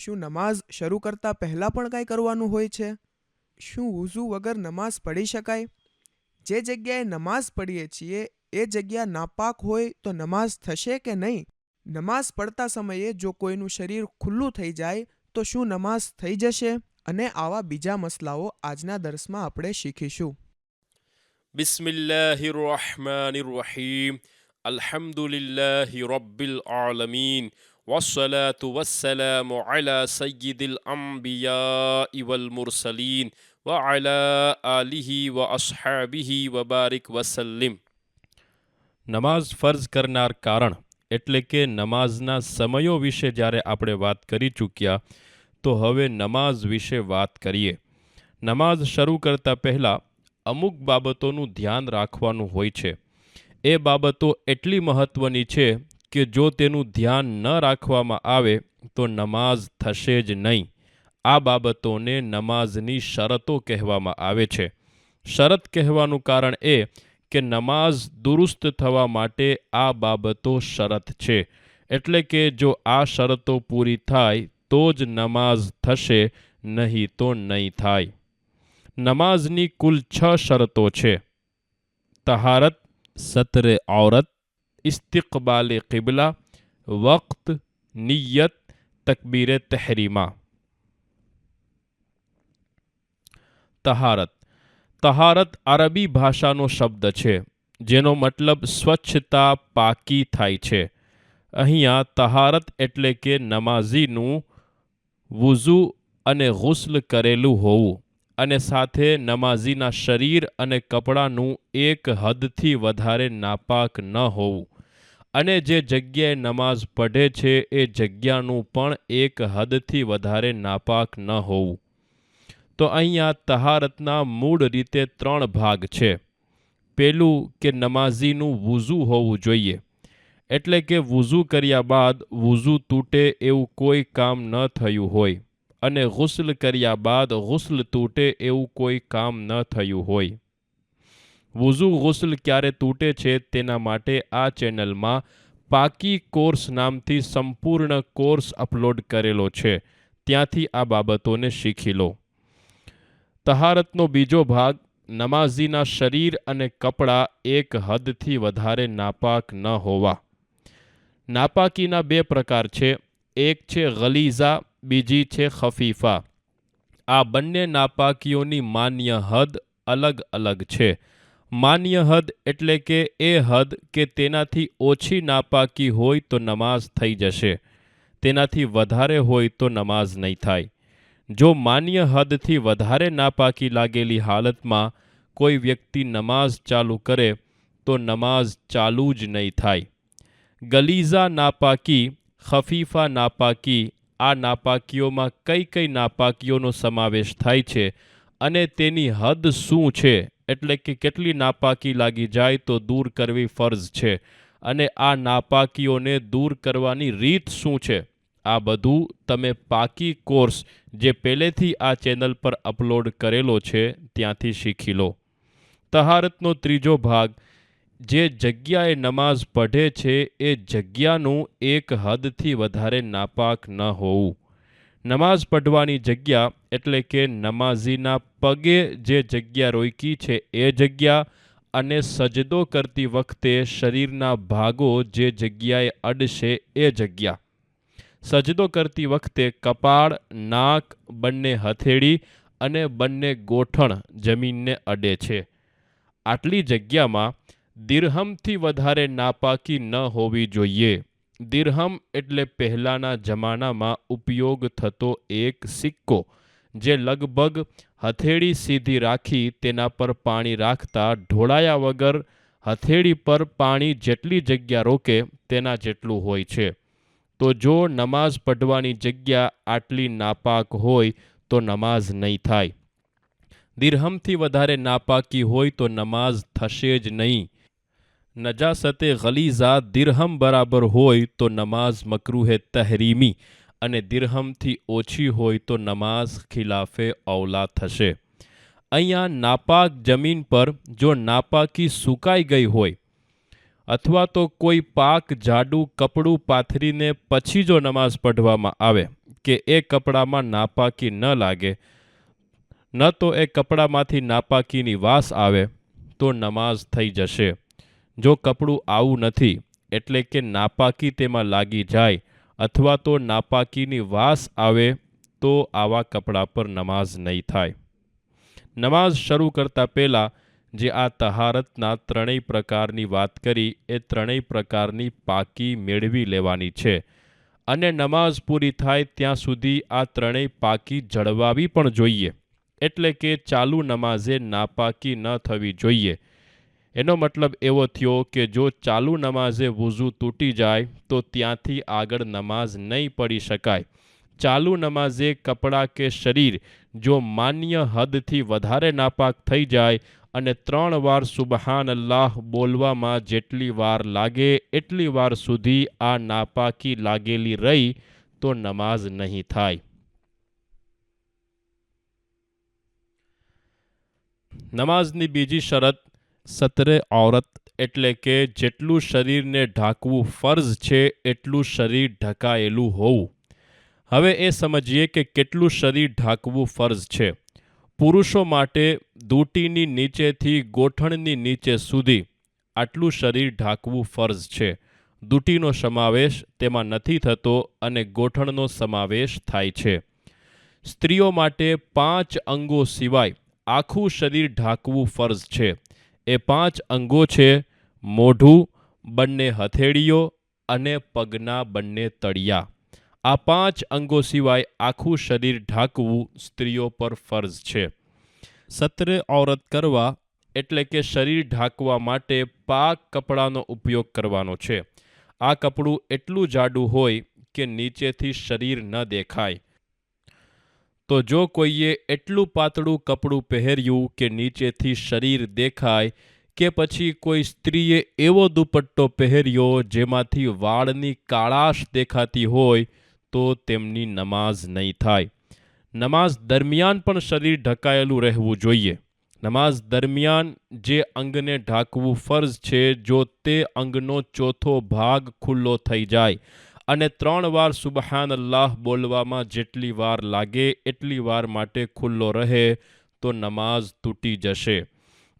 શું નમાઝ શરૂ કરતાં પહેલાં પણ કાંઈ કરવાનું હોય છે? શું વુઝુ વગર નમાઝ પઢી શકાય? જે જગ્યાએ નમાઝ પઢીએ છીએ એ જગ્યા નાપાક હોય તો નમાઝ થશે કે નહીં? નમાઝ પઢતા સમયે જો કોઈનું શરીર ખુલ્લું થઈ જાય તો શું નમાઝ થઈ જશે? અને આવા બીજા મસલાઓ આજના દર્સમાં આપણે શીખીશું. बिस्मिल्लाहिर्रहमानिर्रहीम अल्हम्दुलिल्लाहि रब्बिल आलमीन वस्सलातु वस्सलामु अला सय्यिदिल अंबियाइ वल मुरसलीन व अला आलिहि व अस्हाबिहि व बारिक वसल्लिम. નમાઝ ફર્ઝ કરનાર કારણ એટલે કે નમાઝના સમયો વિશે જ્યારે આપણે વાત કરી ચૂક્યા તો હવે નમાઝ વિશે વાત કરીએ. નમાઝ શરૂ કરતા પહેલાં અમુક બાબતોનું ધ્યાન રાખવાનું હોય છે. એ બાબતો એટલી મહત્ત્વની છે કે જો તેનું ધ્યાન ન રાખવામાં આવે તો નમાઝ થશે જ નહીં. આ બાબતોને નમાઝની શરતો કહેવામાં આવે છે. શરત કહેવાનું કારણ એ કે નમાઝ દુરુસ્ત થવા માટે આ બાબતો શરત છે. એટલે કે જો આ શરતો પૂરી થાય તો જ નમાઝ થશે, નહીં તો નહીં થાય. નમાઝની કુલ 6 શરતો છે. તહારત, સતરે ઔરત, ઇસ્તિકબાલે કિબલા, વક્ત, નિયત, તકબીરે તહરીમા. તહારત. તહારત અરબી ભાષાનો શબ્દ છે જેનો મતલબ સ્વચ્છતા, પાકી થાય છે. અહીંયા તહારત એટલે કે નમાઝીનું વુઝુ અને ગુસ્લ કરેલું હોવું અને સાથે નમાઝીના શરીર અને કપડાનું એક હદથી વધારે નાપાક ન હોવું અને જે જગ્યાએ નમાઝ પઢે છે એ જગ્યાનું પણ એક હદથી વધારે નાપાક ન હોવું. તો અહીંયા તહારતના મૂળ રીતે 3 ભાગ છે. પેલું કે નમાઝીનું વુઝુ હોવું જોઈએ, એટલે કે વુઝુ કર્યા બાદ વુઝુ તૂટે એવું કોઈ કામ ન થયું હોય અને ગુસ્લ કર્યા બાદ ગુસ્લ તૂટે એવું કોઈ કામ ન થયું હોય. વુઝુ ગુસ્લ ક્યારે તૂટે છે તેના માટે આ ચેનલમાં પાકી કોર્સ નામથી સંપૂર્ણ કોર્સ અપલોડ કરેલો છે. ત્યાંથી આ બાબતોને શીખી લો. તહારતનો બીજો ભાગ નમાઝીના શરીર અને કપડાં એક હદથી વધારે નાપાક ન હોવા. નાપાકીના 2 પ્રકાર છે. એક છે ગલીઝા, બીજી છે ખફીફા. આ બંને નાપાકીઓની માન્ય હદ અલગ અલગ છે. માન્ય હદ એટલે કે એ હદ કે તેનાથી ઓછી નાપાકી હોય તો નમાઝ થઈ જશે, તેનાથી વધારે હોય તો નમાઝ નહીં થાય. જો માન્ય હદથી વધારે નાપાકી લાગેલી હાલતમાં કોઈ વ્યક્તિ નમાઝ ચાલુ કરે તો નમાઝ ચાલુ જ નહીં થાય. ગલીઝા નાપાકી, ખફીફા નાપાકી, આ નાપાકીઓમાં કઈ કઈ નાપાકીઓનો સમાવેશ થાય છે અને તેની હદ શું છે, એટલે કે કેટલી નાપાકી લાગી જાય તો દૂર કરવી ફરજ છે અને આ નાપાકીઓને દૂર કરવાની રીત શું છે, આ બધું તમે પાકી કોર્સ જે પહેલેથી આ ચેનલ પર અપલોડ કરેલો છે ત્યાંથી શીખી લો. તહારતનો ત્રીજો ભાગ જે જગ્યાએ નમાઝ પઢે છે એ જગ્યાનું એક હદથી વધારે નાપાક ન હોવું. નમાઝ પઢવાની જગ્યા એટલે કે નમાઝીના પગે જે જગ્યા રોકી છે એ જગ્યા અને સજદો કરતી વખતે શરીરના ભાગો જે જગ્યાએ અડશે એ જગ્યા. સજદો કરતી વખતે કપાળ, નાક, બંને હથેળી અને બંને ગોઠણ જમીનને અડે છે. આટલી જગ્યામાં દિરહમથી વધારે નાપાકી ન હોવી જોઈએ. દિરહમ એટલે પહેલાંના જમાનામાં ઉપયોગ થતો એક સિક્કો જે લગભગ હથેળી સીધી રાખી તેના પર પાણી રાખતા ઢોળાયા વગર હથેળી પર પાણી જેટલી જગ્યા રોકે તેના જેટલું હોય છે. તો જો નમાઝ પઢવાની જગ્યા આટલી નાપાક હોય તો નમાઝ નહીં થાય. દિરહમથી વધારે નાપાકી હોય તો નમાઝ થશે જ નહીં. નજાસતે ગલીઝા દિરહમ બરાબર હોય તો નમાઝ મકરૂહે તહરીમી અને દિરહમથી ઓછી હોય તો નમાઝ ખિલાફે ઔલા થશે. અહીંયા નાપાક જમીન પર જો નાપાકી સુકાઈ ગઈ હોય, અથવા તો કોઈ પાક જાડું કપડું પાથરીને પછી જો નમાઝ પઢવામાં આવે કે એ કપડામાં નાપાકી ન લાગે, ન તો એ કપડામાંથી નાપાકીની વાસ આવે તો નમાઝ થઈ જશે. જો કપડું આવું નથી એટલે કે નાપાકી તેમાં લાગી જાય અથવા તો નાપાકીની વાસ આવે તો આવા કપડા પર નમાઝ નહીં થાય. નમાઝ શરૂ કરતા પહેલાં જે આ તહારતના ત્રણેય પ્રકારની વાત કરી એ ત્રણેય પ્રકારની પાકી મેળવી લેવાની છે અને નમાઝ પૂરી થાય ત્યાં સુધી આ ત્રણેય પાકી જળવાવી પણ જોઈએ. એટલે કે ચાલુ નમાઝે નાપાકી ન થવી જોઈએ. એનો મતલબ એવો થયો કે જો ચાલુ નમાઝે વુઝુ તૂટી જાય તો ત્યાંથી આગળ નમાઝ નહીં પડી શકાય. ચાલુ નમાઝે કપડાં કે શરીર જો માન્ય હદથી વધારે નાપાક થઈ જાય અને 3 વાર સુબહાન અલ્લાહ બોલવામાં જેટલી વાર લાગે એટલી વાર સુધી આ નાપાકી લાગેલી રહી તો નમાઝ નહીં થાય. નમાઝની બીજી શરત સતરે ઔરત એટલે કે જેટલું શરીરને ઢાંકવું ફરઝ છે એટલું શરીર ઢકાયેલું હોવું. હવે એ સમજીએ કે કેટલું શરીર ઢાંકવું ફરઝ છે. પુરુષો માટે દૂટીની નીચેથી ગોઠણની નીચે સુધી આટલું શરીર ઢાંકવું ફરઝ છે. દૂટીનો સમાવેશ તેમાં નથી થતો અને ગોઠણનો સમાવેશ થાય છે. સ્ત્રીઓ માટે 5 અંગો સિવાય આખું શરીર ઢાંકવું ફરઝ છે. એ 5 અંગો છે મોઢું, બંને હથેળીઓ અને પગના બંને તળિયા. આ 5 અંગો સિવાય આખું શરીર ઢાંકવું સ્ત્રીઓ પર ફરઝ છે. સતરે ઔરત કરવા એટલે કે શરીર ઢાંકવા માટે પાક કપડાનો ઉપયોગ કરવાનો છે. આ કપડું એટલું જાડું હોય કે નીચેથી શરીર ન દેખાય. તો જો કોઈએ એટલું પાતળું કપડું પહેર્યું કે નીચેથી શરીર દેખાય કે પછી કોઈ સ્ત્રીએ એવો દુપટ્ટો પહેર્યો જેમાંથી વાળની કાળાશ દેખાતી હોય તો તેમની નમાઝ નહીં થાય. નમાઝ દરમિયાન પણ શરીર ઢકાયેલું રહેવું જોઈએ. નમાઝ દરમિયાન જે અંગને ઢાંકવું ફરઝ છે જો તે અંગનો ચોથો ભાગ ખુલ્લો થઈ જાય અને 3 વાર સુબહાન અલ્લાહ બોલવામાં જેટલી વાર લાગે એટલી વાર માટે ખુલ્લો રહે તો નમાઝ તૂટી જશે.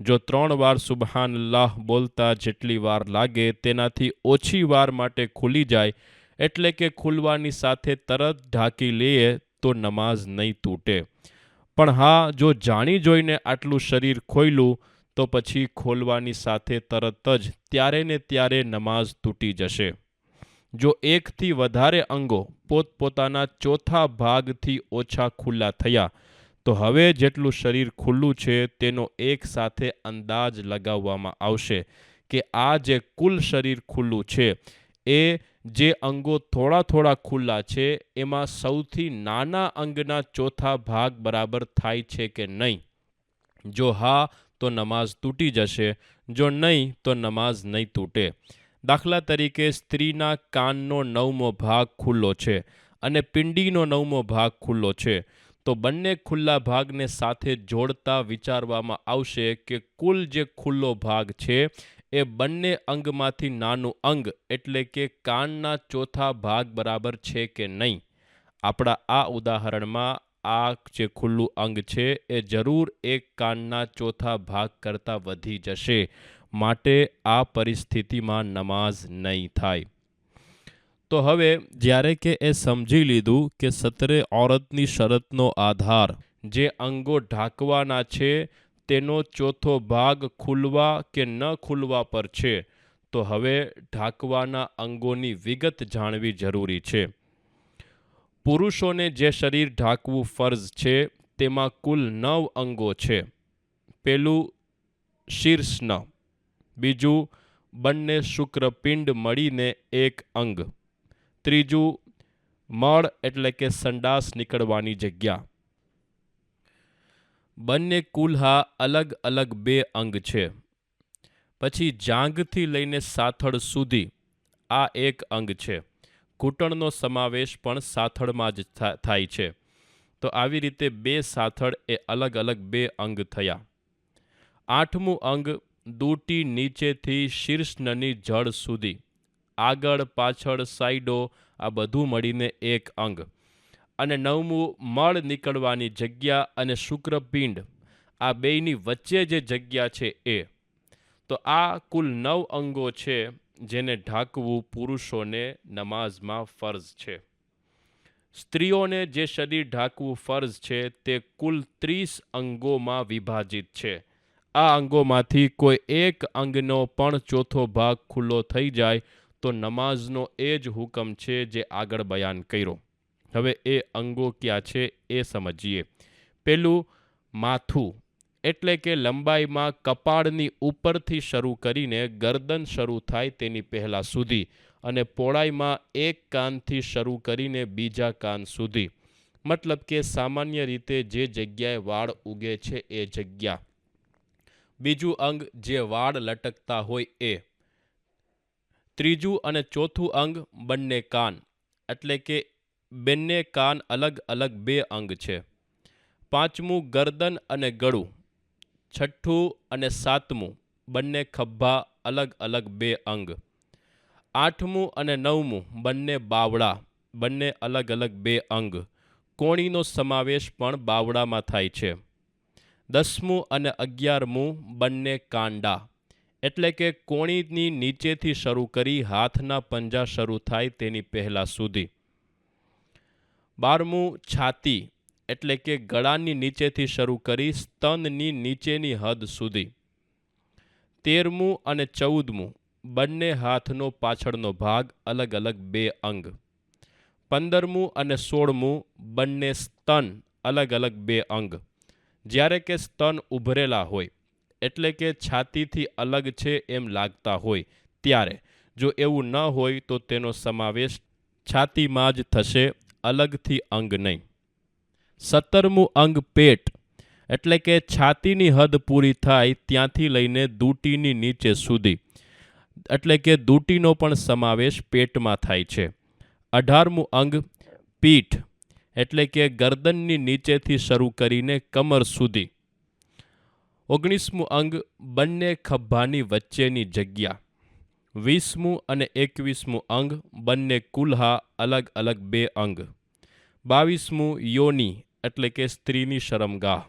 જો 3 વાર સુબહાન અલ્લાહ બોલતા જેટલી વાર લાગે તેનાથી ઓછી વાર માટે ખુલી જાય એટલે કે ખુલવાની સાથે તરત ઢાંકી લઈએ તો નમાઝ નહીં તૂટે. પણ હા, જો જાણી જોઈને આટલું શરીર ખોલ્યું તો પછી ખોલવાની સાથે તરત જ ત્યારે ને ત્યારે નમાઝ તૂટી જશે. જો 1 થી વધારે અંગો પોતપોતાના ચોથા ભાગથી ઓછા ખુલ્લા થયા તો હવે જેટલું શરીર ખુલ્લું છે તેનો એક સાથે અંદાજ લગાવવામાં આવશે કે આ જે કુલ શરીર ખુલ્લું છે એ જે અંગો થોડા થોડા ખુલ્લા છે એમાં સૌથી નાના અંગના ચોથા ભાગ બરાબર થાય છે કે નહીં. જો હા તો નમાઝ તૂટી જશે, જો નહીં તો નમાઝ નહીં તૂટે. દાખલા તરીકે સ્ત્રીના કાનનો 9મો ભાગ ખુલ્લો છે અને પિંડીનો 9મો ભાગ ખુલ્લો છે તો બંને ખુલ્લા ભાગને સાથે જોડતા વિચારવામાં આવશે કે કુલ જે ખુલ્લો ભાગ છે એ બંને અંગમાંથી નાનું અંગ એટલે કે કાનના ચોથા ભાગ બરાબર છે કે નહીં. આપણા આ ઉદાહરણમાં આ જે ખુલ્લું અંગ છે એ જરૂર એક કાનના ચોથા ભાગ કરતાં વધી જશે, માટે આ પરિસ્થિતિમાં નમાઝ નહીં થાય. તો હવે જ્યારે કે એ સમજી લીધું કે સતરે ઔરતની શરતનો આધાર જે અંગો ઢાંકવાના છે તેનો ચોથો ભાગ ખુલવા કે ન ખુલવા પર છે, તો હવે ઢાંકવાના અંગોની વિગત જાણવી જરૂરી છે. પુરુષોને જે શરીર ઢાંકવું ફરઝ છે તેમાં કુલ 9 અંગો છે. પેલું શીર્ષન, બીજું બંને શુક્રપિંડ મળીને એક અંગ, ત્રીજું મળ એટલે કે સંડાસ નીકળવાની જગ્યા. બંને કુલ્હા અલગ અલગ 2 અંગ છે. પછી જાંઘથી લઈને સાથળ સુધી આ એક અંગ છે. ઘૂંટણનો સમાવેશ પણ સાથળમાં જ થાય છે. તો આવી રીતે 2 સાથળ એ અલગ અલગ 2 અંગ થયા. 8મું અંગ દૂટી નીચેથી શીર્ષની જળ સુધી, આગળ પાછળ સાઈડો, આ બધું મળીને એક અંગ. અને 9મું મળ નીકળવાની જગ્યા અને શુક્રપિંડ, આ બેયની વચ્ચે જે જગ્યા છે એ. તો આ કુલ 9 અંગો છે જેને ઢાંકવું પુરુષોને નમાઝમાં ફરજ છે. સ્ત્રીઓને જે શરીર ઢાંકવું ફરજ છે તે કુલ 30 અંગોમાં વિભાજિત છે. આ અંગોમાંથી કોઈ એક અંગનો પણ ચોથો ભાગ ખુલ્લો થઈ જાય તો નમાઝનો એ જ હુકમ છે જે આગળ બયાન કર્યો. હવે એ અંગો ક્યાં છે એ સમજીએ. પેલું માથું, એટલે કે લંબાઈમાં કપાળની ઉપરથી શરૂ કરીને ગરદન શરૂ થાય તેની પહેલાં સુધી, અને પહોળાઈમાં એક કાનથી શરૂ કરીને બીજા કાન સુધી, મતલબ કે સામાન્ય રીતે જે જગ્યાએ વાળ ઉગે છે એ જગ્યા. બીજું અંગ જે વાળ લટકતા હોય એ. ત્રીજું અને ચોથું અંગ બંને કાન, એટલે કે બંને કાન અલગ અલગ 2 અંગ છે. પાંચમું ગરદન અને ગળું. છઠ્ઠું અને સાતમું બંને ખભા, અલગ અલગ 2 અંગ. આઠમું અને 9મું બંને બાવડા, બંને અલગ અલગ 2 અંગ. કોણીનો સમાવેશ પણ બાવડામાં થાય છે. 10મું અને 11મું બંને કાંડા, એટલે કે કોણીની નીચેથી શરૂ કરી હાથના પંજા શરૂ થાય તેની પહેલા સુધી. 12મું છાતી, એટલે કે ગળાની નીચેથી શરૂ કરી સ્તનની નીચેની હદ સુધી. 13મું અને 14મું બંને હાથનો પાછળનો ભાગ, અલગ અલગ 2 અંગ. 15મું અને 16મું બંને સ્તન, અલગ અલગ 2 અંગ. જ્યારે કે સ્તન ઉભરેલા હોય, એટલે કે છાતીથી અલગ છે એમ લાગતા હોય ત્યારે. જો એવું ન હોય તો તેનો સમાવેશ છાતીમાં જ થશે, અલગથી અંગ નહીં. 17મું અંગ પેટ, એટલે કે છાતીની હદ પૂરી થાય ત્યાંથી લઈને દૂટીની નીચે સુધી, એટલે કે દૂટીનો પણ સમાવેશ પેટમાં થાય છે. 18મું અંગ પીઠ, એટલે કે ગરદનની નીચેથી શરૂ કરીને કમર સુધી. 19મું અંગ બંને ખભાની વચ્ચેની જગ્યા. 20મું અને 21મું અંગ બંને કુલ્હા, અલગ અલગ 2 અંગ. 22મું યોની, એટલે કે સ્ત્રીની શરમગાહ.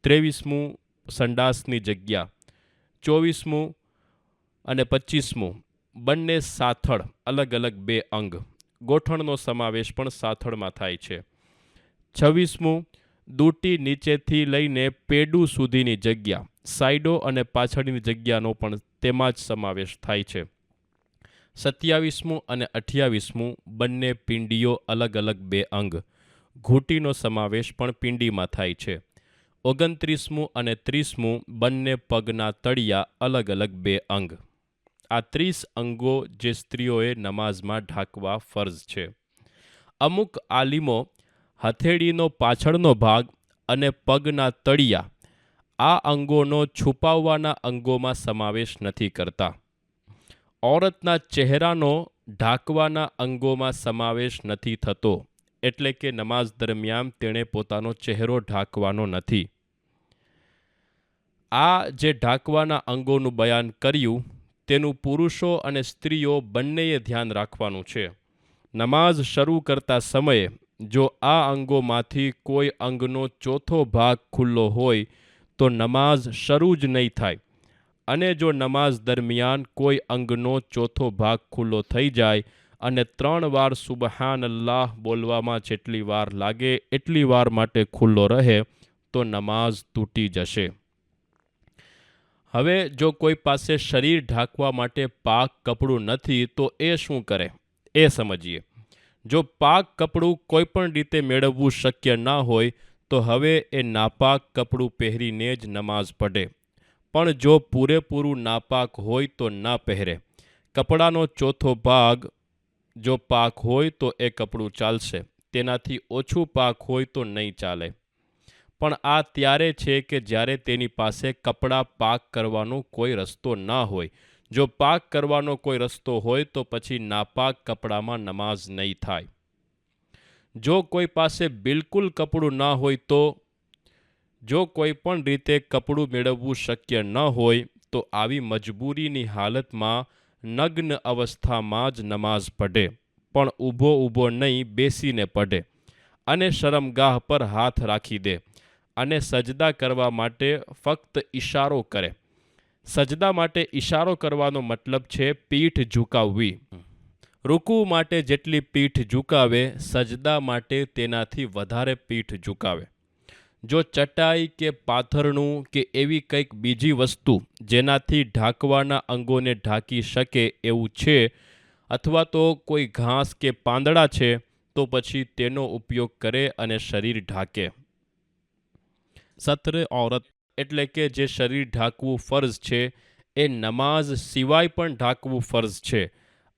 23મું સંડાસની જગ્યા. 24મું અને 25મું બંને સાથળ, અલગ અલગ 2 અંગ. ગોઠણનો સમાવેશ પણ સાથળમાં થાય છે. 26મું દૂટી નીચેથી લઈને પેડું સુધીની જગ્યા, સાઈડો અને પાછળની જગ્યાનો પણ તેમાં જ સમાવેશ થાય છે. 27મું અને 28મું બંને પિંડીઓ, અલગ અલગ 2 અંગ. ઘૂંટીનો સમાવેશ પણ પિંડીમાં થાય છે. 29મું અને 30મું બંને પગના તળિયા, અલગ અલગ 2 અંગ. આ 30 અંગો જે સ્ત્રીઓએ નમાઝમાં ઢાંકવા ફરજ છે. અમુક આલિમો હથેળીનો પાછળનો ભાગ અને પગના તળિયા, આ અંગોનો છુપાવવાના અંગોમાં સમાવેશ નથી કરતા. ઔરતના ચહેરાનો ઢાંકવાના અંગોમાં સમાવેશ નથી થતો, એટલે કે નમાઝ દરમિયાન તેણે પોતાનો ચહેરો ઢાંકવાનો નથી. આ જે ઢાંકવાના અંગોનું બયાન કર્યું તેનું પુરુષો અને સ્ત્રીઓ બંનેએ ધ્યાન રાખવાનું છે. નમાઝ શરૂ કરતા સમયે જો આ અંગોમાંથી કોઈ અંગનો ચોથો ભાગ ખુલ્લો હોય તો નમાઝ શરૂ જ નહીં થાય, અને જો નમાઝ દરમિયાન કોઈ અંગનો ચોથો ભાગ ખુલ્લો થઈ જાય અને 3 વાર સુબહાનલ્લાહ બોલવામાં જેટલી વાર લાગે એટલી વાર માટે ખુલ્લો રહે તો નમાઝ તૂટી જશે. હવે જો કોઈ પાસે શરીર ઢાંકવા માટે પાક કપડું નથી તો એ શું કરે એ સમજીએ. જો પાક કપડું કોઈ પણ રીતે મેળવવું શક્ય ના હોય તો હવે એ નાપાક કપડું પહેરીને જ નમાઝ પઢે. પણ જો પૂરેપૂરું નાપાક હોય તો ન પહેરે. કપડાનો ચોથો ભાગ જો પાક હોય તો એ કપડું ચાલશે, તેનાથી ઓછું પાક હોય તો નહીં ચાલે. પણ આ ત્યારે છે કે જ્યારે તેની પાસે કપડાં પાક કરવાનો કોઈ રસ્તો ન હોય. જો પાક કરવાનો કોઈ રસ્તો હોય તો પછી નાપાક કપડામાં નમાઝ નહીં થાય. જો કોઈ પાસે બિલકુલ કપડું ન હોય તો જો કોઈ પણ રીતે કપડું મેળવવું શક્ય ન હોય તો આવી મજબૂરીની હાલતમાં નગ્ન અવસ્થામાં જ નમાઝ પઢે, પણ ઊભો નહીં બેસીને પઢે અને શરમગાહ પર હાથ રાખી દે અને સજદા કરવા માટે ફક્ત ઈશારો કરે. સજદા માટે ઈશારો કરવાનો મતલબ છે પીઠ ઝુકાવવી. રૂકુ માટે જેટલી પીઠ ઝુકાવે, સજદા માટે તેનાથી વધારે પીઠ ઝુકાવે. જો ચટાઈ કે પાથરણું કે એવી કંઈક બીજી વસ્તુ જેનાથી ઢાંકવાના અંગોને ઢાંકી શકે એવું છે, અથવા તો કોઈ ઘાસ કે પાંદડા છે, તો પછી તેનો ઉપયોગ કરે અને શરીર ઢાંકે. સત્ર ઔરત એટલે કે જે શરીર ઢાંકવું ફરજ છે, એ નમાઝ સિવાય પણ ઢાંકવું ફરજ છે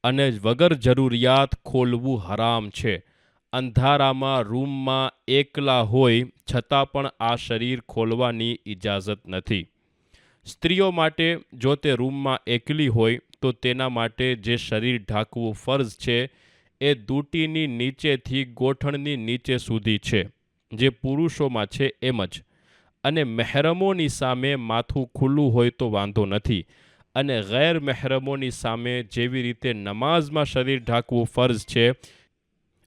અને વગર જરૂરિયાત ખોલવું હરામ છે. અંધારામાં રૂમમાં એકલા હોય છતાં પણ આ શરીર ખોલવાની ઇજાઝત નથી. સ્ત્રીઓ માટે જો તે રૂમમાં એકલી હોય તો તેના માટે જે શરીર ઢાંકવું ફરજ છે એ દૂટીની નીચેથી ગોઠણની નીચે સુધી છે, જે પુરુષોમાં છે એમ જ. અને મહેરમોની સામે માથું ખુલ્લું હોય તો વાંધો નથી, અને ગેર મહેરમોની સામે જેવી રીતે નમાઝમાં શરીર ઢાંકવું ફરજ છે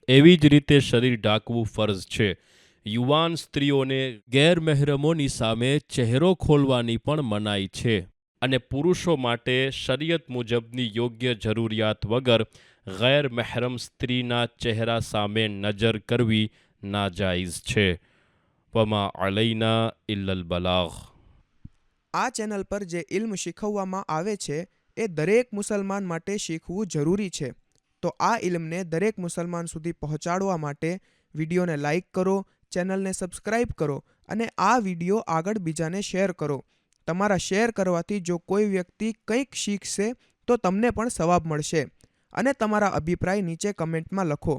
એવી જ રીતે શરીર ઢાંકવું ફરજ છે. યુવાન સ્ત્રીઓને ગેર મહેરમોની સામે ચહેરો ખોલવાની પણ મનાઈ છે, અને પુરુષો માટે શરીયત મુજબની યોગ્ય જરૂરિયાત વગર ગેર મહેરમ સ્ત્રીના ચહેરા સામે નજર કરવી નાજાયઝ છે. વમા અલૈના ઇલ્લલ બલાગ. આ ચેનલ પર જે ઇલ્મ શીખવવામાં આવે છે એ દરેક મુસલમાન માટે શીખવું જરૂરી છે. તો આ ઇલ્મને દરેક મુસલમાન સુધી પહોંચાડવા માટે વિડીયોને લાઇક કરો, ચેનલને સબસ્ક્રાઇબ કરો અને આ વિડીયો આગળ બીજાને શેર કરો. તમારા શેર કરવાથી જો કોઈ વ્યક્તિ કંઈક શીખશે તો તમને પણ સવાબ મળશે. અને તમારા અભિપ્રાય નીચે કમેન્ટમાં લખો.